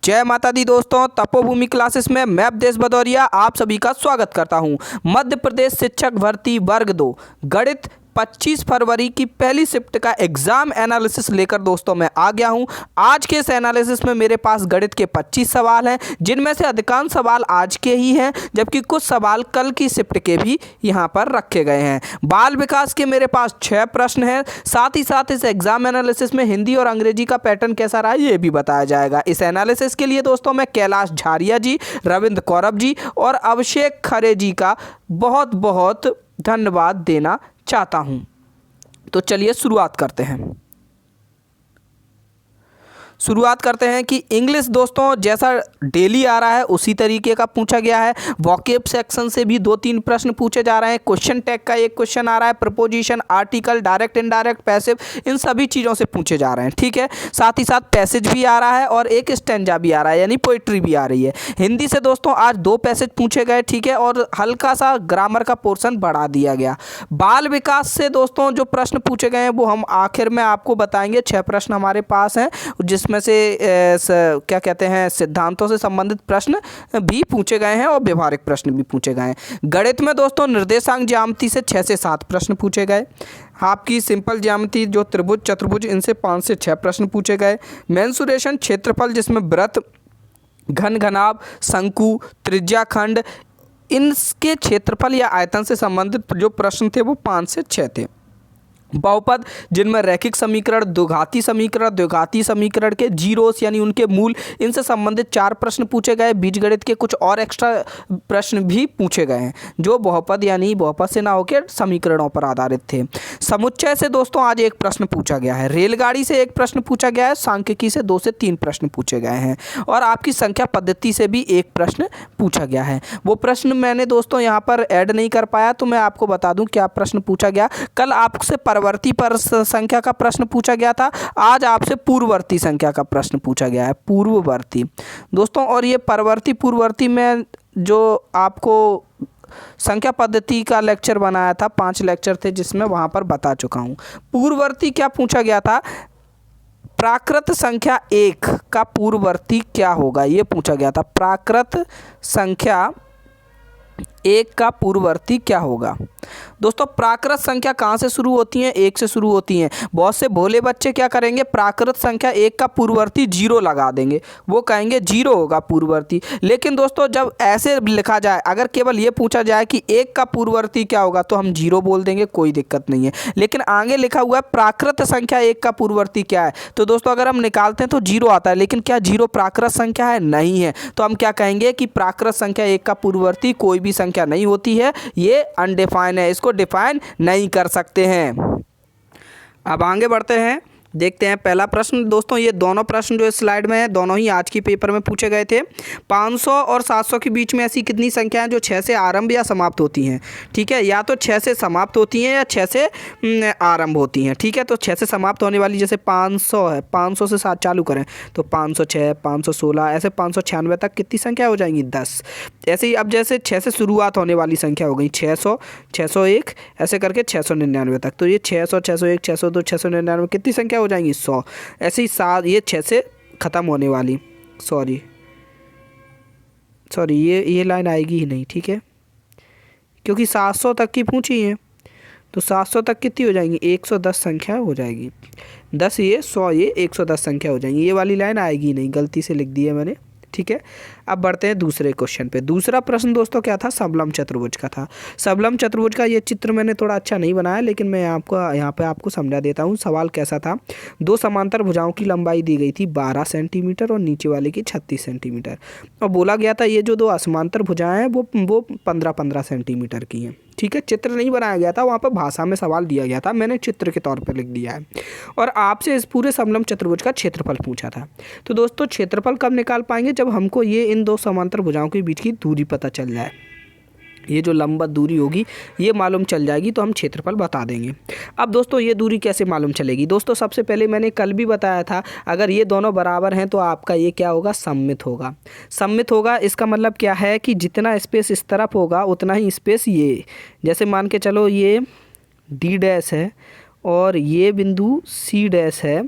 जय माता दी दोस्तों, तपोभूमि क्लासेस में मैं अवधेश भदौरिया आप सभी का स्वागत करता हूं। मध्य प्रदेश शिक्षक भर्ती वर्ग 2 गणित 25 फरवरी की पहली शिफ्ट का एग्जाम एनालिसिस लेकर दोस्तों मैं आ गया हूं। आज के इस एनालिसिस में मेरे पास गणित के 25 सवाल हैं, जिनमें से अधिकांश सवाल आज के ही हैं, जबकि कुछ सवाल कल की शिफ्ट के भी यहां पर रखे गए हैं। बाल विकास के मेरे पास 6 प्रश्न हैं। साथ ही साथ इस एग्जाम एनालिसिस में हिंदी और अंग्रेजी का पैटर्न कैसा रहा ये भी बताया जाएगा। इस एनालिसिस के लिए दोस्तों मैं कैलाश झारिया जी, रविंद्र कौरव जी और अभिषेक खरे जी का बहुत बहुत धन्यवाद देना चाहता हूं। तो चलिए शुरुआत करते हैं कि इंग्लिश दोस्तों जैसा डेली आ रहा है उसी तरीके का पूछा गया है। वोकेब सेक्शन से भी 2-3 प्रश्न पूछे जा रहे हैं। क्वेश्चन टैग का एक क्वेश्चन आ रहा है। Preposition, article, direct indirect, passive, इन सभी चीज़ों से पूछे जा रहे हैं। ठीक है, साथ ही साथ पैसेज भी आ रहा है और एक स्टैंजा भी आ रहा है, यानी पोइट्री भी आ रही है। हिंदी से दोस्तों आज 2 पैसेज पूछे गए। ठीक है, और हल्का सा ग्रामर का पोर्शन बढ़ा दिया गया। बाल विकास से दोस्तों जो प्रश्न पूछे गए हैं वो हम आखिर में आपको बताएंगे। 6 प्रश्न हमारे पास हैं, जिसमें से क्या कहते हैं सिद्धांतों से संबंधित प्रश्न भी पूछे गए हैं और व्यवहारिक प्रश्न भी पूछे गए हैं। गणित में दोस्तों निर्देशांक ज्यामिति से 6 से 7 प्रश्न पूछे गए। आपकी सिंपल ज्यामिति जो त्रिभुज, चतुर्भुज, इनसे 5 से 6 प्रश्न पूछे गए। मेंसुरेशन, क्षेत्रफल जिसमें वृत्त, घन, घनाभ, शंकु, त्रिज्याखंड, इनके क्षेत्रफल या आयतन से संबंधित जो प्रश्न थे वो 5 से 6 थे। बहुपद जिनमें रैखिक समीकरण, द्विघाती समीकरण के जीरोस यानी उनके मूल, इनसे संबंधित 4 प्रश्न पूछे गए। बीजगणित के कुछ और एक्स्ट्रा प्रश्न भी पूछे गए हैं जो बहुपद यानी बहुपद से ना होकर समीकरणों पर आधारित थे। समुच्चय से दोस्तों आज 1 प्रश्न पूछा गया है। रेलगाड़ी से 1 प्रश्न पूछा गया है। सांख्यिकी से 2 से 3 प्रश्न पूछे गए हैं और आपकी संख्या पद्धति से भी 1 प्रश्न पूछा गया है। वो प्रश्न मैंने दोस्तों यहाँ पर ऐड नहीं कर पाया, तो मैं आपको बता दूं क्या प्रश्न पूछा गया। कल आपसे परवर्ती पर संख्या का प्रश्न पूछा गया था, आज आपसे पूर्ववर्ती संख्या का प्रश्न पूछा गया है। पूर्ववर्ती दोस्तों, और ये परवर्ती पूर्ववर्ती में जो आपको संख्या पद्धति का लेक्चर बनाया था, 5 लेक्चर थे जिसमें वहां पर बता चुका हूं। पूर्ववर्ती क्या पूछा गया था, प्राकृत संख्या 1 का पूर्ववर्ती क्या होगा, ये पूछा गया था। प्राकृत संख्या 1 का पूर्ववर्ती क्या होगा। दोस्तों प्राकृत संख्या कहाँ से शुरू होती हैं, 1 से शुरू होती हैं। बहुत से भोले बच्चे क्या करेंगे, प्राकृत संख्या 1 का पूर्ववर्ती 0 लगा देंगे, वो कहेंगे 0 होगा पूर्ववर्ती। लेकिन दोस्तों जब ऐसे लिखा जाए, अगर केवल ये पूछा जाए कि 1 का पूर्ववर्ती क्या होगा तो हम 0 बोल देंगे, कोई दिक्कत नहीं है। लेकिन आगे लिखा हुआ है प्राकृत संख्या 1 का पूर्ववर्ती क्या है, तो दोस्तों अगर हम निकालते हैं तो 0 आता है। लेकिन क्या 0 प्राकृत संख्या है, नहीं है। तो हम क्या कहेंगे कि प्राकृत संख्या 1 का पूर्ववर्ती कोई भी संख्या नहीं होती है, ये अनडिफाइन है, इसको डिफाइन नहीं कर सकते हैं। अब आगे बढ़ते हैं, देखते हैं पहला प्रश्न। दोस्तों ये दोनों प्रश्न जो इस स्लाइड में है दोनों ही आज की पेपर में पूछे गए थे। 500 और 700 के बीच में ऐसी कितनी संख्याएं जो 6 से आरंभ या समाप्त होती हैं। ठीक है, या तो 6 से समाप्त होती हैं या 6 से आरंभ होती हैं। ठीक है, तो 6 से समाप्त होने वाली जैसे 500 है, 500 से 7 चालू करें तो 506, 516, ऐसे 596 तक कितनी संख्या हो जाएंगी, 10। ऐसे ही अब जैसे 6 से शुरुआत होने वाली संख्या हो गई 600, 601, ऐसे करके 699 तक। तो ये 600, 601, 602, 699 कितनी संख्या हो जाएंगी, 100। ऐसे ही 7, ये 6 से ख़त्म होने वाली, सॉरी ये लाइन आएगी ही नहीं। ठीक है, क्योंकि 700 तक की पूछी है, तो 700 तक कितनी हो जाएंगी, 110 संख्या हो जाएगी। 10 ये 100 ये 110 संख्या हो जाएंगी। ये वाली लाइन आएगी नहीं, गलती से लिख दी है मैंने। ठीक है, अब बढ़ते हैं दूसरे क्वेश्चन पे। दूसरा प्रश्न दोस्तों क्या था, समलंब चतुर्भुज का था। समलंब चतुर्भुज का ये चित्र मैंने थोड़ा अच्छा नहीं बनाया, लेकिन मैं आपको यहाँ पे आपको समझा देता हूँ। सवाल कैसा था, 2 समांतर भुजाओं की लंबाई दी गई थी 12 सेंटीमीटर और नीचे वाले की 36 सेंटीमीटर, और बोला गया था ये जो 2 असमांतर भुजाएं हैं वो 15-15 सेंटीमीटर की हैं। ठीक है, चित्र नहीं बनाया गया था, वहाँ पर भाषा में सवाल दिया गया था, मैंने चित्र के तौर पर लिख दिया है। और आपसे इस पूरे समलंब चतुर्भुज का क्षेत्रफल पूछा था। तो दोस्तों क्षेत्रफल कब निकाल पाएंगे, जब हमको ये इन 2 समांतर भुजाओं के बीच की दूरी पता चल जाए। ये जो लंबा दूरी होगी ये मालूम चल जाएगी तो हम क्षेत्रफल बता देंगे। अब दोस्तों ये दूरी कैसे मालूम चलेगी, दोस्तों सबसे पहले मैंने कल भी बताया था, अगर ये दोनों बराबर हैं तो आपका ये क्या होगा, सममित होगा। सममित होगा इसका मतलब क्या है कि जितना स्पेस इस तरफ होगा उतना ही स्पेस ये, जैसे मान के चलो ये D डैश है और ये बिंदु C डैश है,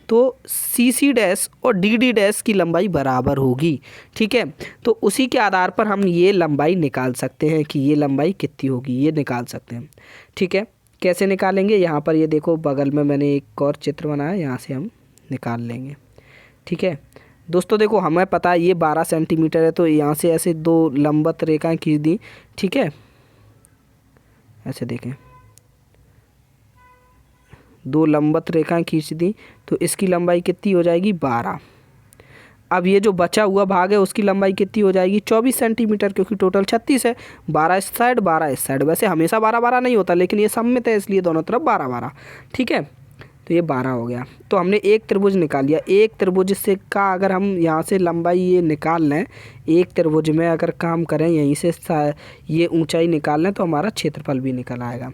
तो सी सी डैश और डी डी डैश की लंबाई बराबर होगी। ठीक है, तो उसी के आधार पर हम ये लंबाई निकाल सकते हैं कि ये लंबाई कितनी होगी, ये निकाल सकते हैं। ठीक है, कैसे निकालेंगे, यहाँ पर ये देखो बगल में मैंने एक और चित्र बनाया, यहाँ से हम निकाल लेंगे। ठीक है दोस्तों, देखो हमें पता है ये 12 सेंटीमीटर है, तो यहाँ से ऐसे दो लंबवत रेखाएं खींच दी। ठीक है, ऐसे देखें, दो लंबवत रेखाएं खींच दी, तो इसकी लंबाई कितनी हो जाएगी, 12। अब ये जो बचा हुआ भाग है उसकी लंबाई कितनी हो जाएगी, 24 सेंटीमीटर, क्योंकि टोटल 36 है। 12 इस साइड, 12 इस साइड। वैसे हमेशा 12-12 नहीं होता, लेकिन ये सममित है इसलिए दोनों तरफ 12-12। ठीक है, तो ये 12 हो गया। तो हमने एक त्रिभुज निकाल लिया। एक त्रिभुज से का अगर हम यहाँ से लंबाई ये निकाल लें, एक त्रिभुज में अगर काम करें, यहीं से ये ऊंचाई निकाल लें, तो हमारा क्षेत्रफल भी निकल आएगा।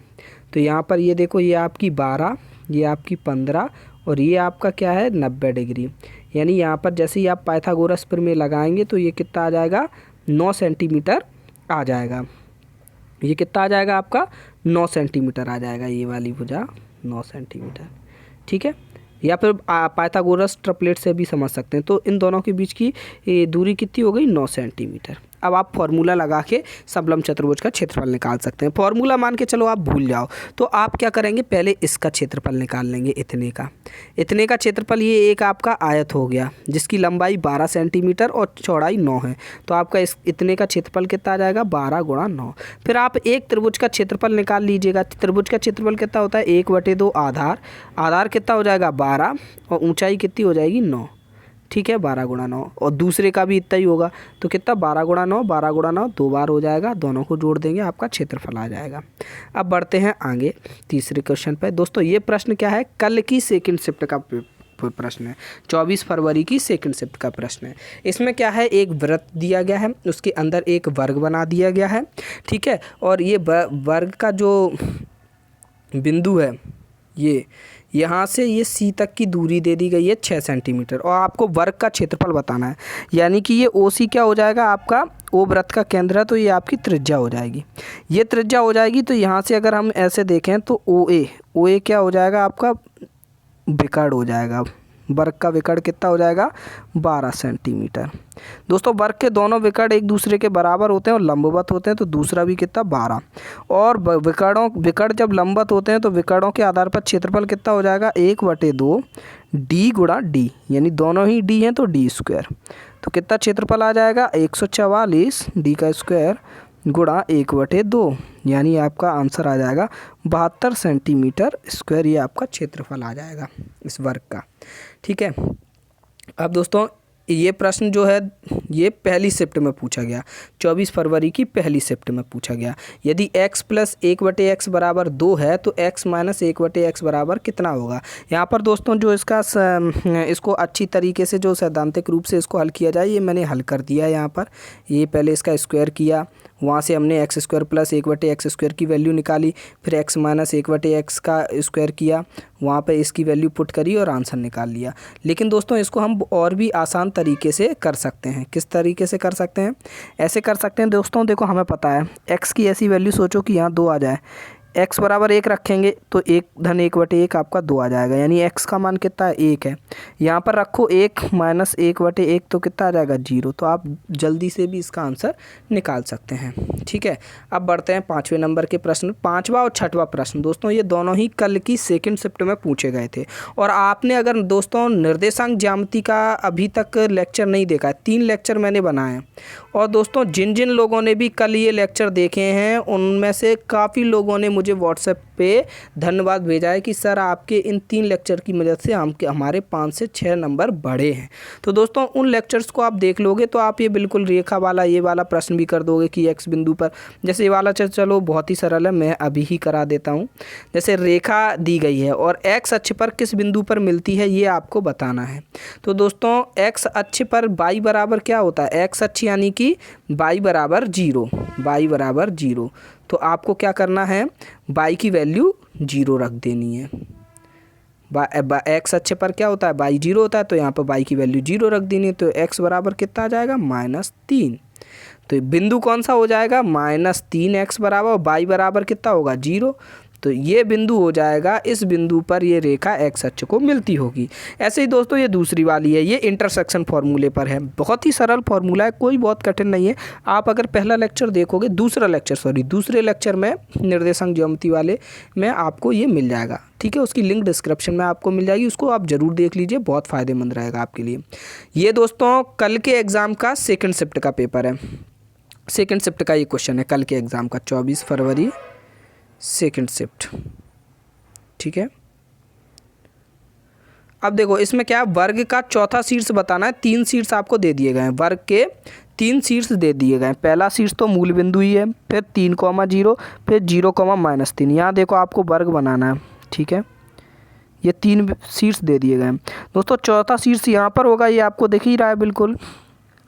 तो यहाँ पर ये देखो, ये आपकी 12, ये आपकी 15 और ये आपका क्या है, 90 डिग्री। यानी यहाँ पर जैसे ही आप पाइथागोरस प्रमेय लगाएंगे तो ये कितना आ जाएगा, 9 सेंटीमीटर आ जाएगा। ये कितना आ जाएगा आपका, 9 सेंटीमीटर आ जाएगा, ये वाली भुजा 9 सेंटीमीटर। ठीक है, या फिर पाइथागोरस ट्रिपलेट से भी समझ सकते हैं। तो इन दोनों के बीच की दूरी कितनी हो गई, 9 सेंटीमीटर। अब आप फॉर्मूला लगा के समलंब चतुर्भुज का क्षेत्रफल निकाल सकते हैं। फॉर्मूला मान के चलो आप भूल जाओ, तो आप क्या करेंगे, पहले इसका क्षेत्रफल निकाल लेंगे, इतने का क्षेत्रफल। ये एक आपका आयत हो गया जिसकी लंबाई 12 सेंटीमीटर और चौड़ाई 9 है। तो आपका इस इतने का क्षेत्रफल कितना आ जाएगा, 12 गुणा 9। फिर आप एक त्रिभुज का क्षेत्रफल निकाल लीजिएगा। त्रिभुज का क्षेत्रफल कितना होता है, 1/2 आधार कितना हो जाएगा, 12 और ऊंचाई कितनी हो जाएगी, 9। ठीक है, 12 गुणा 9, और दूसरे का भी इतना ही होगा। तो कितना, 12 गुणा 9, 12 गुणा 9 2 बार हो जाएगा, दोनों को जोड़ देंगे, आपका क्षेत्रफल आ जाएगा। अब बढ़ते हैं आगे तीसरे क्वेश्चन पे। दोस्तों ये प्रश्न क्या है, कल की सेकंड शिफ्ट का प्रश्न है, 24 फरवरी की सेकंड शिफ्ट का प्रश्न है। इसमें क्या है, एक वृत्त दिया गया है, उसके अंदर एक वर्ग बना दिया गया है। ठीक है, और ये वर्ग का जो बिंदु है, ये यहाँ से ये सी तक की दूरी दे दी गई है 6 सेंटीमीटर, और आपको वर्ग का क्षेत्रफल बताना है। यानी कि ये ओ सी क्या हो जाएगा, आपका ओ वृत्त का केंद्र है, तो ये आपकी त्रिज्या हो जाएगी। ये त्रिज्या हो जाएगी, तो यहाँ से अगर हम ऐसे देखें तो ओ ए क्या हो जाएगा, आपका विकर्ण हो जाएगा। वर्ग का विकर्ण कितना हो जाएगा, 12 सेंटीमीटर। दोस्तों वर्ग के दोनों विकर्ण एक दूसरे के बराबर होते हैं और लंबवत होते हैं, तो दूसरा भी कितना, 12। और विकर्ण जब लंबवत होते हैं तो विकर्णों के आधार पर क्षेत्रफल कितना हो जाएगा, 1/2 डी गुणा डी, यानी दोनों ही डी हैं तो डी स्क्वायर। तो कितना क्षेत्रफल आ जाएगा, 144 डी का स्क्वायर गुणा 1/2, यानी आपका आंसर आ जाएगा 72 सेंटीमीटर स्क्वायर। ये आपका क्षेत्रफल आ जाएगा इस वर्ग का। ठीक है, अब दोस्तों ये प्रश्न जो है ये पहली शिफ्ट में पूछा गया, 24 फरवरी की पहली शिफ्ट में पूछा गया। यदि x + 1/x बराबर 2 है तो x - 1/x बराबर कितना होगा। यहाँ पर दोस्तों जो इसको अच्छी तरीके से जो सैद्धांतिक रूप से इसको हल किया जाए, ये मैंने हल कर दिया है। यहाँ पर ये पहले इसका स्क्वायर किया, वहाँ से हमने x² + 1/x² की वैल्यू निकाली, फिर x - 1/x का स्क्वायर किया, वहाँ पे इसकी वैल्यू पुट करी और आंसर निकाल लिया। लेकिन दोस्तों इसको हम और भी आसान तरीके से कर सकते हैं। किस तरीके से कर सकते हैं, ऐसे कर सकते हैं दोस्तों, देखो हमें पता है x की ऐसी वैल्यू सोचो कि यहाँ 2 आ जाए, x बराबर 1 रखेंगे तो 1 धन 1/1 आपका 2 आ जाएगा, यानी x का मान कितना है, 1 है। यहाँ पर रखो 1 - 1/1 तो कितना आ जाएगा, 0। तो आप जल्दी से भी इसका आंसर निकाल सकते हैं। ठीक है, अब बढ़ते हैं 5वें नंबर के प्रश्न। 5वां और 6वां प्रश्न दोस्तों ये दोनों ही कल की सेकंड शिफ्ट में पूछे गए थे। और आपने अगर दोस्तों निर्देशांक ज्यामिति का अभी तक लेक्चर नहीं देखा है, 3 लेक्चर मैंने बनाए हैं, और दोस्तों जिन जिन लोगों ने भी कल ये लेक्चर देखे हैं उनमें से काफ़ी लोगों ने मुझे व्हाट्सएप पे धन्यवाद भेजा है कि सर आपके इन 3 लेक्चर की मदद से हमारे 5 से 6 नंबर बढ़े हैं। तो दोस्तों उन लेक्चर्स को आप देख लोगे तो आप ये बिल्कुल रेखा वाला ये वाला प्रश्न भी कर दोगे कि x बिंदु पर, जैसे ये वाला चलो बहुत ही सरल है, मैं अभी ही करा देता हूँ। जैसे रेखा दी गई है और x अक्ष पर किस बिंदु पर मिलती है ये आपको बताना है। तो दोस्तों x अक्ष पर y बराबर क्या होता है, x अक्ष यानी कि y बराबर 0, तो आपको क्या करना है, y की वैल्यू 0 रख देनी है। x अक्ष पर क्या होता है, y 0 होता है, तो यहाँ पर y की वैल्यू 0 रख देनी है। तो x बराबर कितना आ जाएगा, -3। तो बिंदु कौन सा हो जाएगा, -3x बराबर, y बराबर कितना होगा, 0। तो ये बिंदु हो जाएगा, इस बिंदु पर ये रेखा एक्स अक्ष को मिलती होगी। ऐसे ही दोस्तों ये दूसरी वाली है, ये इंटरसेक्शन फार्मूले पर है। बहुत ही सरल फार्मूला है, कोई बहुत कठिन नहीं है। आप अगर पहला लेक्चर देखोगे, दूसरे लेक्चर में निर्देशांक ज्यामिति वाले में आपको ये मिल जाएगा, ठीक है। उसकी लिंक डिस्क्रिप्शन में आपको मिल जाएगी, उसको आप ज़रूर देख लीजिए, बहुत फ़ायदेमंद रहेगा आपके लिए। ये दोस्तों कल के एग्ज़ाम का सेकंड शिफ्ट का पेपर है, सेकंड शिफ्ट का ये क्वेश्चन है कल के एग्ज़ाम का, 24 फरवरी सेकंड शिफ्ट, ठीक है। अब देखो इसमें क्या है, वर्ग का चौथा शीर्ष बताना है। 3 शीर्ष आपको दे दिए गए हैं, वर्ग के 3 शीर्ष दे दिए गए हैं। पहला शीर्ष तो मूल बिंदु ही है, फिर 3,0, फिर 0,-3। यहाँ देखो आपको वर्ग बनाना है, ठीक है। ये 3 शीर्ष दे दिए गए हैं दोस्तों। चौथा शीर्ष यहाँ पर होगा, ये आपको दिख ही रहा है बिल्कुल।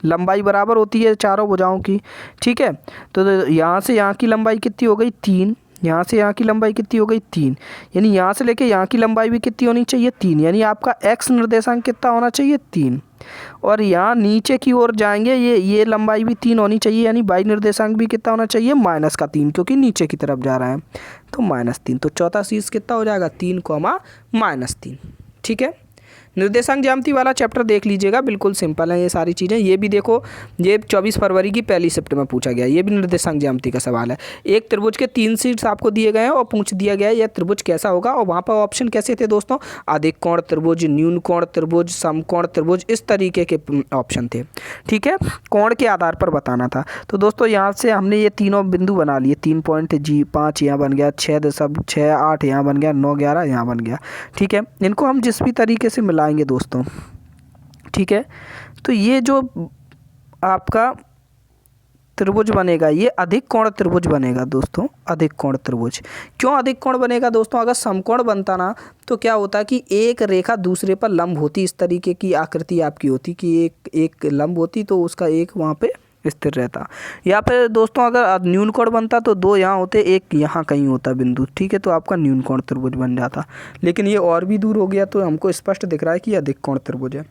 लंबाई बराबर होती है चारों भुजाओं की, ठीक है। तो यहाँ से यहाँ की लंबाई कितनी हो गई, 3। यहाँ से यहाँ की लंबाई कितनी हो गई, 3। यानी यहाँ से लेके यहाँ की लंबाई भी कितनी होनी चाहिए, 3। यानी आपका एक्स निर्देशांक कितना होना चाहिए, 3। और यहाँ नीचे की ओर जाएंगे, ये लंबाई भी 3 होनी चाहिए। यानी वाई निर्देशांक भी कितना होना चाहिए, -3, क्योंकि नीचे की तरफ जा रहा है तो -3। तो चौथा शीर्ष कितना हो जाएगा, 3,-3, ठीक है। निर्देशांक ज्यामिति वाला चैप्टर देख लीजिएगा, बिल्कुल सिंपल है ये सारी चीज़ें। ये भी देखो, ये 24 फरवरी की पहली शिफ्ट में पूछा गया, ये भी निर्देशांक ज्यामिति का सवाल है। एक त्रिभुज के 3 शीर्ष आपको दिए गए हैं और पूछ दिया गया है यह त्रिभुज कैसा होगा, और वहाँ पर ऑप्शन कैसे थे दोस्तों, अधिक कोण त्रिभुज, न्यून कोण त्रिभुज, समकोण त्रिभुज, इस तरीके के ऑप्शन थे, ठीक है। कोण के आधार पर बताना था। तो दोस्तों यहाँ से हमने ये तीनों बिंदु बना लिए, 3.5 यहाँ बन गया, 6.8 यहाँ बन गया, 9.11 यहाँ बन गया, ठीक है। इनको हम जिस भी तरीके से मिलाएंगे दोस्तों, ठीक है। तो ये जो आपका त्रिभुज बनेगा, ये अधिक कोण त्रिभुज बनेगा दोस्तों, अधिक कोण त्रिभुज। क्यों अधिक कोण बनेगा दोस्तों, अगर समकोण बनता ना तो क्या होता कि एक रेखा दूसरे पर लंब होती, इस तरीके की आकृति आपकी होती कि एक लंब होती, तो उसका एक वहाँ पे स्थिर रहता। या फिर दोस्तों अगर न्यून कोण बनता तो 2 यहाँ होते, एक यहाँ कहीं होता बिंदु, ठीक है। तो आपका न्यून कोण त्रिभुज बन जाता। लेकिन ये और भी दूर हो गया, तो हमको स्पष्ट दिख रहा है कि यह अधिक कोण त्रिभुज है,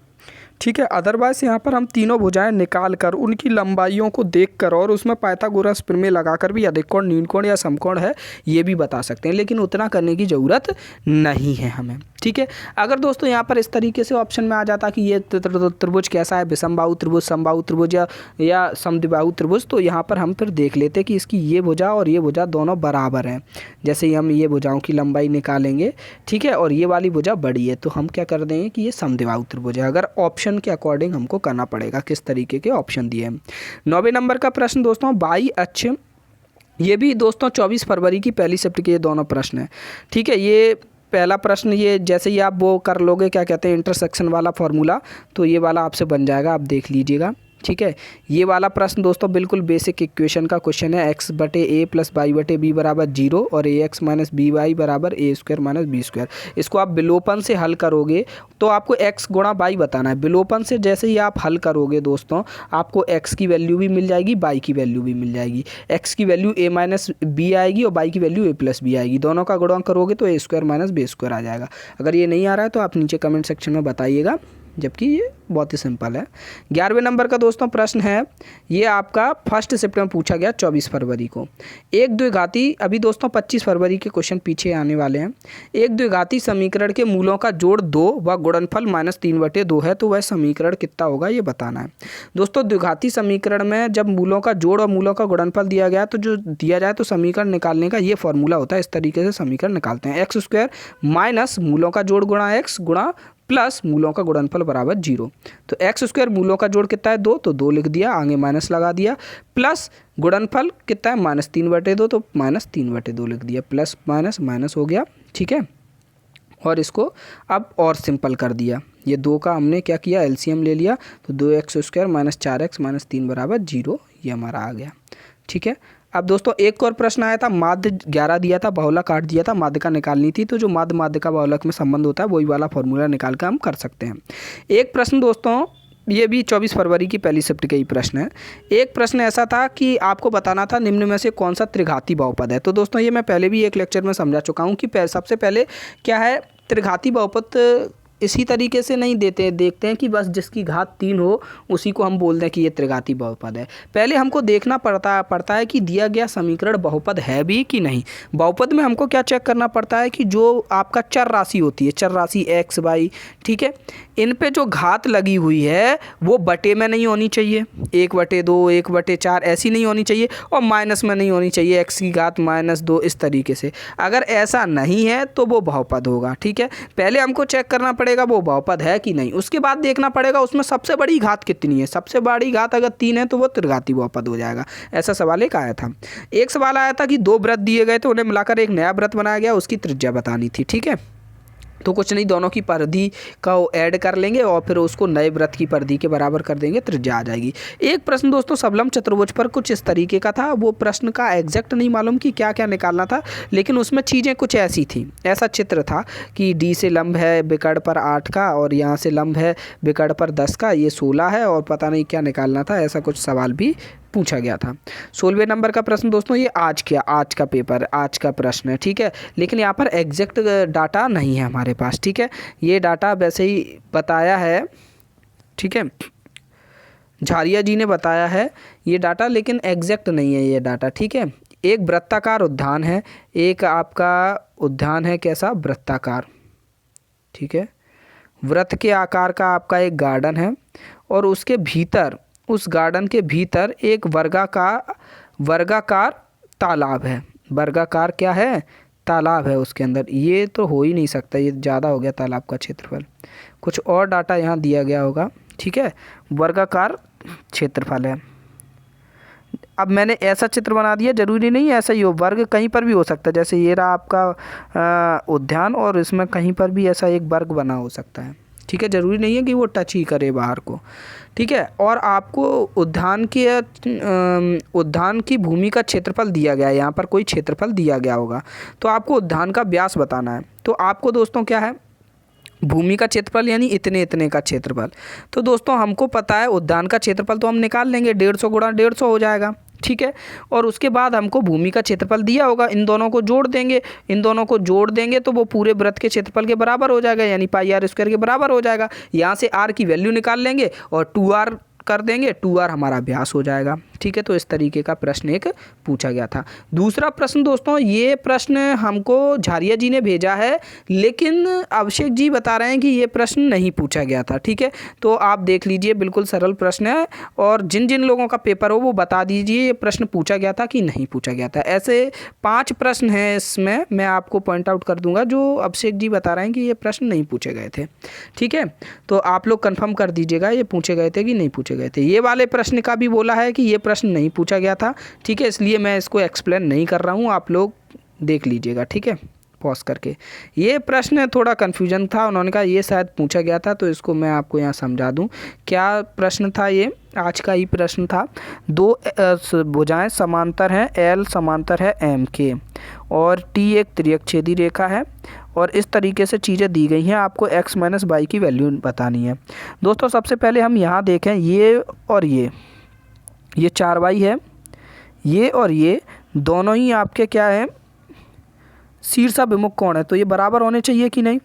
ठीक है। अदरवाइज यहाँ पर हम तीनों भुजाएं निकाल कर उनकी लंबाइयों को देखकर और उसमें पाइथागोरस प्रमेय लगाकर भी अधिक कोण, न्यून कोण या समकोण है ये भी बता सकते हैं, लेकिन उतना करने की ज़रूरत नहीं है हमें, ठीक है। अगर दोस्तों यहाँ पर इस तरीके से ऑप्शन में आ जाता कि ये त्रिभुज कैसा है, विषमबाहु त्रिभुज, समबाहु त्रिभुज या समद्विबाहु त्रिभुज, तो यहाँ पर हम फिर देख लेते कि इसकी ये भुजा और ये भुजा दोनों बराबर हैं। जैसे ही हम ये भुजाओं की लंबाई निकालेंगे, ठीक है, और ये वाली भुजा बड़ी है, तो हम क्या कर देंगे कि ये समद्विबाहु त्रिभुज है। अगर ऑप्शन के अकॉर्डिंग हमको करना पड़ेगा किस तरीके के ऑप्शन दिए हैं। 9वें नंबर का प्रश्न दोस्तों, वाई अक्ष, ये भी दोस्तों 24 फरवरी की पहली शिफ्ट के ये दोनों प्रश्न हैं, ठीक है। ये पहला प्रश्न, ये जैसे ही आप वो कर लोगे, क्या कहते हैं, इंटरसेक्शन वाला फार्मूला, तो ये वाला आपसे बन जाएगा, आप देख लीजिएगा, ठीक है। ये वाला प्रश्न दोस्तों बिल्कुल बेसिक इक्वेशन का क्वेश्चन है, x/a + y/b = 0 और ax - by = a² - b²। इसको आप विलोपन से हल करोगे तो आपको x गुणा y बताना है। विलोपन से जैसे ही आप हल करोगे दोस्तों, आपको x की वैल्यू भी मिल जाएगी, y की वैल्यू भी मिल जाएगी। x की वैल्यू a - b आएगी और y की वैल्यू a + b आएगी। दोनों का गुणा करोगे तो a² - b² आ जाएगा। अगर ये नहीं आ रहा है तो आप नीचे कमेंट सेक्शन में बताइएगा, जबकि ये बहुत ही सिंपल है। 11वें नंबर का दोस्तों प्रश्न है, ये आपका फर्स्ट शिफ्ट में पूछा गया 24 फरवरी को। एक द्विघाती, अभी दोस्तों 25 फरवरी के क्वेश्चन पीछे आने वाले हैं। एक द्विघाती समीकरण के मूलों का जोड़ 2 व गुणनफल -3/2 है, तो वह समीकरण कितना होगा ये बताना है। दोस्तों द्विघाती समीकरण में जब मूलों का जोड़ और मूलों का गुणनफल दिया गया, तो जो दिया जाए तो समीकरण निकालने का ये फॉर्मूला होता है। इस तरीके से समीकरण निकालते हैं, x² माइनस मूलों का जोड़ गुणा x गुणा प्लस मूलों का गुणनफल बराबर 0। तो x² मूलों का जोड़ कितना है 2, तो 2 लिख दिया, आगे माइनस लगा दिया, प्लस गुणनफल कितना है -3/2, तो -3/2 लिख दिया, प्लस माइनस माइनस हो गया, ठीक है। और इसको अब और सिंपल कर दिया, ये 2 का हमने क्या किया, एलसीएम ले लिया, तो 2x² - 4x - 3 = 0, ये हमारा आ गया, ठीक है। अब दोस्तों एक और प्रश्न आया था, माध्य 11 दिया था, बाहुला काट दिया था, माध्यिका निकालनी थी, तो जो माध्य का बाहुलक में संबंध होता है वही वाला फॉर्मूला निकाल कर हम कर सकते हैं। एक प्रश्न दोस्तों, ये भी 24 फरवरी की पहली शिफ्ट का ही प्रश्न है। एक प्रश्न ऐसा था कि आपको बताना था निम्न में से कौन सा त्रिघाती बहुपद है। तो दोस्तों ये मैं पहले भी एक लेक्चर में समझा चुका हूँ कि सबसे पहले क्या है, त्रिघाती बहुपद इसी तरीके से नहीं देते, देखते हैं कि बस जिसकी घात 3 हो उसी को हम बोल दें कि ये त्रिघाती बहुपद है। पहले हमको देखना पड़ता है कि दिया गया समीकरण बहुपद है भी कि नहीं। बहुपद में हमको क्या चेक करना पड़ता है कि जो आपका चर राशि होती है, चर राशि एक्स वाई, ठीक है, इन पे जो घात लगी हुई है वो बटे में नहीं होनी चाहिए, 1/2 1/4 ऐसी नहीं होनी चाहिए, और माइनस में नहीं होनी चाहिए, एक्स की घात -2 इस तरीके से। अगर ऐसा नहीं है तो वो बहुपद होगा, ठीक है। पहले हमको चेक करना पड़ेगा वो बहुपद है कि नहीं, उसके बाद देखना पड़ेगा उसमें सबसे बड़ी घात कितनी है। सबसे बड़ी घात अगर 3 है तो वो त्रिघाती बहुपद हो जाएगा। ऐसा सवाल एक आया था। एक सवाल आया था कि 2 वृत्त दिए गए थे, उन्हें मिलाकर एक नया वृत्त बनाया गया, उसकी त्रिज्या बतानी थी, ठीक है। तो कुछ नहीं, दोनों की परिधि का ऐड कर लेंगे और फिर उसको नए वृत्त की परिधि के बराबर कर देंगे, त्रिज्या आ जाएगी। एक प्रश्न दोस्तों समलंब चतुर्भुज पर कुछ इस तरीके का था, वो प्रश्न का एग्जैक्ट नहीं मालूम कि क्या क्या निकालना था, लेकिन उसमें चीज़ें कुछ ऐसी थी। ऐसा चित्र था कि डी से लंब है विकर्ण पर 8 का, और यहाँ से लंब है विकर्ण पर 10 का, ये 16 है, और पता नहीं क्या निकालना था। ऐसा कुछ सवाल भी पूछा गया था। 16वें नंबर का प्रश्न दोस्तों ये आज का पेपर, आज का प्रश्न है, ठीक है। लेकिन यहाँ पर एग्जैक्ट डाटा नहीं है हमारे पास, ठीक है। ये डाटा वैसे ही बताया है, ठीक है, झारिया जी ने बताया है ये डाटा, लेकिन एग्जैक्ट नहीं है ये डाटा, ठीक है। एक वृत्ताकार उद्यान है, एक आपका उद्यान है कैसा, वृत्ताकार, ठीक है। वृत्त के आकार का आपका एक गार्डन है, और उसके भीतर, उस गार्डन के भीतर एक वर्गाकार तालाब है। वर्गाकार क्या है, तालाब है उसके अंदर। ये तो हो ही नहीं सकता, ये ज़्यादा हो गया तालाब का क्षेत्रफल। कुछ और डाटा यहाँ दिया गया होगा, ठीक है। वर्गाकार क्षेत्रफल है। अब मैंने ऐसा चित्र बना दिया, जरूरी नहीं ऐसा ही हो, वर्ग कहीं पर भी हो सकता है। जैसे ये रहा आपका उद्यान, और इसमें कहीं पर भी ऐसा एक वर्ग बना हो सकता है, ठीक है। ज़रूरी नहीं है कि वो टच ही करे बाहर को, ठीक है। और आपको उद्यान की भूमि का क्षेत्रफल दिया गया है, यहाँ पर कोई क्षेत्रफल दिया गया होगा, तो आपको उद्यान का व्यास बताना है। तो आपको दोस्तों क्या है, भूमि का क्षेत्रफल यानी इतने इतने का क्षेत्रफल। तो दोस्तों हमको पता है उद्यान का क्षेत्रफल तो हम निकाल लेंगे, 150 गुणा 150 हो जाएगा, ठीक है। और उसके बाद हमको भूमि का क्षेत्रफल दिया होगा, इन दोनों को जोड़ देंगे, तो वो पूरे वृत्त के क्षेत्रफल के बराबर हो जाएगा, यानी πr² के बराबर हो जाएगा। यहाँ से r की वैल्यू निकाल लेंगे और 2r कर देंगे, 2r हमारा व्यास हो जाएगा, ठीक है। तो इस तरीके का प्रश्न एक पूछा गया था। दूसरा प्रश्न दोस्तों, ये प्रश्न हमको झारिया जी ने भेजा है, लेकिन अभिषेक जी बता रहे हैं कि ये प्रश्न नहीं पूछा गया था, ठीक है। तो आप देख लीजिए, बिल्कुल सरल प्रश्न है, और जिन जिन लोगों का पेपर हो वो बता दीजिए ये प्रश्न पूछा गया था कि नहीं पूछा गया था। ऐसे 5 प्रश्न हैं इसमें, मैं आपको पॉइंट आउट कर दूंगा जो अभिषेक जी बता रहे हैं कि ये प्रश्न नहीं पूछे गए थे, ठीक है। तो आप लोग कन्फर्म कर दीजिएगा ये पूछे गए थे कि नहीं पूछे गए थे। ये वाले प्रश्न का भी बोला है कि ये प्रश्न नहीं पूछा गया था, ठीक है, इसलिए मैं इसको एक्सप्लेन नहीं कर रहा हूँ, आप लोग देख लीजिएगा, ठीक है, पॉज करके। ये प्रश्न थोड़ा कन्फ्यूजन था, उन्होंने कहा ये शायद पूछा गया था, तो इसको मैं आपको यहाँ समझा दूँ क्या प्रश्न था। ये आज का ही प्रश्न था। 2 भुजाएं समांतर हैं, L समांतर है M के, और T एक त्रियकछेदी रेखा है, और इस तरीके से चीज़ें दी गई हैं, आपको x - y की वैल्यू बतानी है। दोस्तों सबसे पहले हम यहाँ देखें, ये और ये 4y है, ये और ये दोनों ही आपके क्या है, शीर्षाभिमुख कोण है, तो ये बराबर होने चाहिए कि नहीं,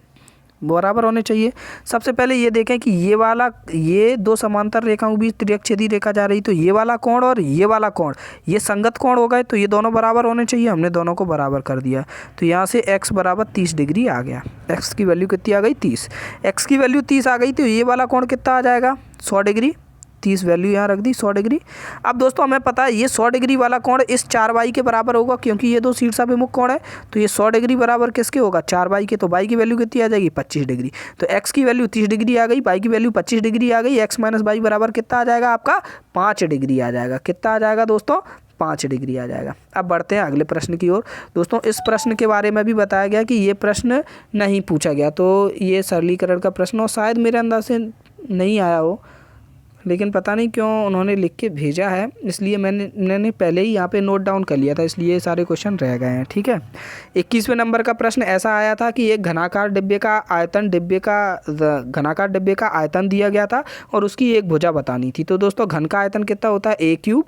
बराबर होने चाहिए। सबसे पहले ये देखें कि ये 2 समांतर रेखाओं के बीच त्रियकछेदी रेखा जा रही, तो ये वाला कोण और ये वाला कोण ये संगत कोण हो गए, तो ये दोनों बराबर होने चाहिए। हमने दोनों को बराबर कर दिया, तो यहाँ से x बराबर 30 डिग्री आ गया। x की वैल्यू कितनी आ गई, 30। x की वैल्यू 30 आ गई, तो ये वाला कोण कितना आ जाएगा, 100 डिग्री। 30 वैल्यू यहाँ रख दी, 100 डिग्री। अब दोस्तों हमें पता है ये 100 डिग्री वाला कोण इस 4y के बराबर होगा, क्योंकि ये 2 शीर्षाभिमुख कोण है, तो ये 100 डिग्री बराबर किसके होगा, 4y के। तो y की वैल्यू कितनी आ जाएगी, 25 डिग्री। तो x की वैल्यू 30 डिग्री आ गई, y की वैल्यू 25 डिग्री आ गई, x - y बराबर कितना आ जाएगा आपका, 5 डिग्री आ जाएगा। कितना आ जाएगा दोस्तों, 5 डिग्री आ जाएगा। अब बढ़ते हैं अगले प्रश्न की ओर। दोस्तों इस प्रश्न के बारे में भी बताया गया कि ये प्रश्न नहीं पूछा गया, तो ये सरलीकरण का प्रश्न और शायद मेरे अंदाज से नहीं आया हो, लेकिन पता नहीं क्यों उन्होंने लिख के भेजा है, इसलिए मैंने पहले ही यहाँ पे नोट डाउन कर लिया था, इसलिए ये सारे क्वेश्चन रह गए हैं, ठीक है। 21वें नंबर का प्रश्न ऐसा आया था कि एक घनाकार डिब्बे का आयतन दिया गया था और उसकी एक भुजा बतानी थी। तो दोस्तों घन का आयतन कितना होता है, a³,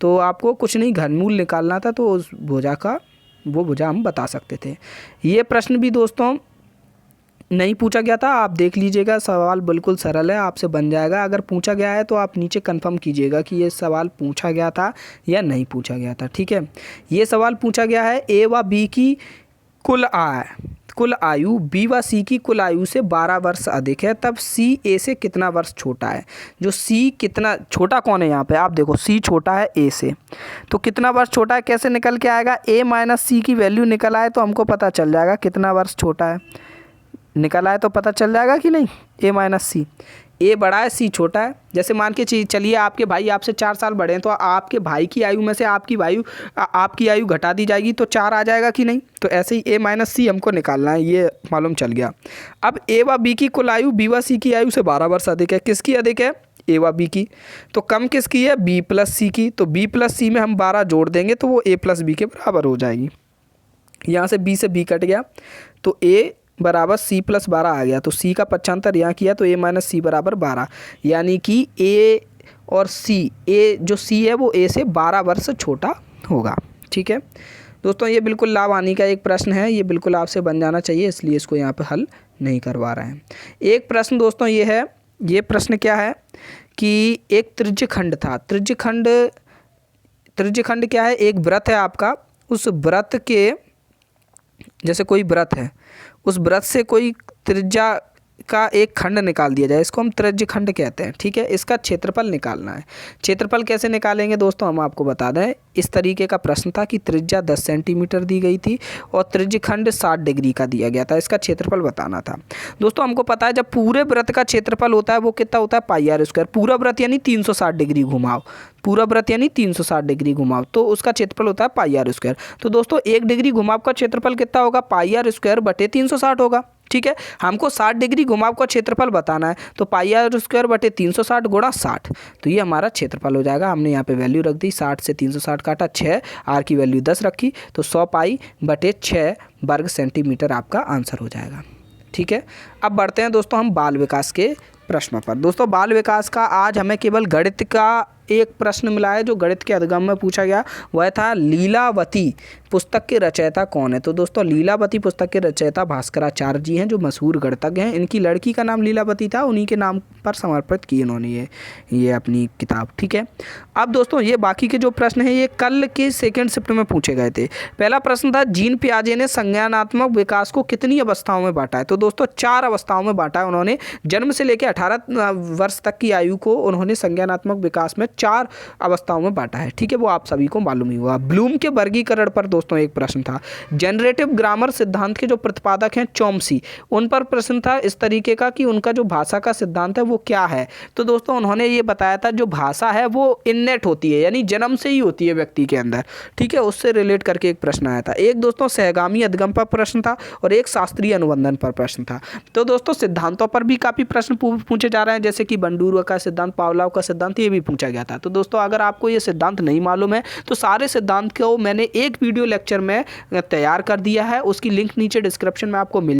तो आपको कुछ नहीं घनमूल निकालना था, तो उस भुजा का वो भुजा हम बता सकते थे। ये प्रश्न भी दोस्तों नहीं पूछा गया था, आप देख लीजिएगा, सवाल बिल्कुल सरल है, आपसे बन जाएगा। अगर पूछा गया है तो आप नीचे कंफर्म कीजिएगा कि ये सवाल पूछा गया था या नहीं पूछा गया था। ठीक है, ये सवाल पूछा गया है ए व बी की कुल आयु बी व सी की कुल आयु से 12 वर्ष अधिक है, तब सी ए से कितना वर्ष छोटा है। जो सी कितना छोटा कौन है यहाँ पे, आप देखो सी छोटा है ए से, तो कितना वर्ष छोटा है कैसे निकल के आएगा, ए माइनस सी की वैल्यू निकल आए तो हमको पता चल जाएगा कितना वर्ष छोटा है। निकल आए तो पता चल जाएगा कि नहीं, ए माइनस सी, ए बड़ा है सी छोटा है। जैसे मान के चलिए आपके भाई आपसे 4 साल बड़े हैं, तो आपके भाई की आयु में से आपकी आयु घटा दी जाएगी तो 4 आ जाएगा कि नहीं। तो ऐसे ही ए माइनस सी हमको निकालना है, ये मालूम चल गया। अब ए व बी की कुल आयु बी व सी की आयु से 12 वर्ष अधिक है, किसकी अधिक है, ए व बी की। तो कम किसकी है, बी प्लस सी की। तो बी प्लस सी में हम 12 जोड़ देंगे तो वो ए प्लस बी के बराबर हो जाएगी। यहाँ से बी कट गया तो ए बराबर सी प्लस 12 आ गया। तो सी का पक्षांतर यहाँ किया तो ए माइनस सी बराबर 12, यानी कि ए और सी, ए जो सी है वो ए से 12 वर्ष छोटा होगा। ठीक है दोस्तों, ये बिल्कुल लाभ हानि का एक प्रश्न है, ये बिल्कुल आपसे बन जाना चाहिए, इसलिए इसको यहाँ पे हल नहीं करवा रहे हैं। एक प्रश्न दोस्तों ये है, ये प्रश्न क्या है कि एक त्रिज्यखंड था। त्रिज्यखंड क्या है, एक वृत्त है आपका, उस वृत्त के, जैसे कोई वृत्त है, उस वृत्त से कोई त्रिज्या का एक खंड निकाल दिया जाए, इसको हम त्रिज्यखंड कहते हैं। ठीक है, इसका क्षेत्रफल निकालना है। क्षेत्रफल कैसे निकालेंगे दोस्तों, हम आपको बता दें, इस तरीके का प्रश्न था कि त्रिज्या 10 सेंटीमीटर दी गई थी और त्रिज्यखंड 60 डिग्री का दिया गया था, इसका क्षेत्रफल बताना था। दोस्तों हमको पता है जब पूरे वृत्त का क्षेत्रफल होता है वो कितना होता है, पाई आर स्क्वायर। पूरा वृत्त यानी 360 डिग्री घुमाओ, पूरा वृत्त यानी 360 डिग्री घुमाओ, तो उसका क्षेत्रफल होता है पाई आर स्क्वायर। तो दोस्तों 1 डिग्री घुमाव का क्षेत्रफल कितना होगा, पाई आर स्क्वायर बटे 360 होगा। ठीक है, हमको 60 डिग्री घुमाव का क्षेत्रफल बताना है, तो पाई आर स्क्वायर बटे 360 गुणा 60, तो ये हमारा क्षेत्रफल हो जाएगा। हमने यहाँ पे वैल्यू रख दी, 60 से 360 काटा, 6, आर की वैल्यू 10 रखी, तो 100 पाई बटे 6 वर्ग सेंटीमीटर आपका आंसर हो जाएगा। ठीक है, अब बढ़ते हैं दोस्तों हम बाल विकास के प्रश्नों पर। दोस्तों बाल विकास का आज हमें केवल गणित का एक प्रश्न मिला है, जो गणित के अधिगम में पूछा गया, वह था लीलावती पुस्तक के रचयिता कौन है। तो दोस्तों लीलावती पुस्तक के रचयिता भास्कराचार्य जी हैं, जो मशहूर गणितज्ञ हैं। इनकी लड़की का नाम लीलावती था, उन्हीं के नाम पर समर्पित की इन्होंने ये अपनी किताब। ठीक है, अब दोस्तों ये बाकी के जो प्रश्न हैं ये कल के सेकेंड शिफ्ट में पूछे गए थे। पहला प्रश्न था, जीन पियाजे ने संज्ञानात्मक विकास को कितनी अवस्थाओं में बांटा है। तो दोस्तों 4 अवस्थाओं में बांटा है उन्होंने। जन्म से लेकर 18 वर्ष तक की आयु को उन्होंने संज्ञानात्मक विकास में 4 अवस्थाओं में बांटा है। ठीक है, वो आप सभी को मालूम ही हुआ। ब्लूम के वर्गीकरण पर दोस्तों एक प्रश्न था। जनरेटिव ग्रामर सिद्धांत के जो प्रतिपादक हैं चॉम्स्की, उन पर प्रश्न था इस तरीके का कि उनका जो भाषा का सिद्धांत है वो क्या है। तो दोस्तों उन्होंने ये बताया था जो भाषा है वो इननेट होती है, यानी जन्म से ही होती है व्यक्ति के अंदर। ठीक है, उससे रिलेट करके एक प्रश्न आया था। एक दोस्तों सहगामी अधिगम पर प्रश्न था और एक शास्त्रीय अनुबंधन पर प्रश्न था। तो दोस्तों सिद्धांतों पर भी काफ़ी प्रश्न पूछे जा रहे हैं, जैसे कि बंडूर का सिद्धांत, पावलोव का सिद्धांत, ये भी पूछा गया था। तो दोस्तों अगर आपको ये सिद्धांत नहीं मालूम है तो सारे सिद्धांत को मैंने एक वीडियो लेक्चर में तैयार कर दिया है, उसकी लिंक नीचे डिस्क्रिप्शन में आपको मिल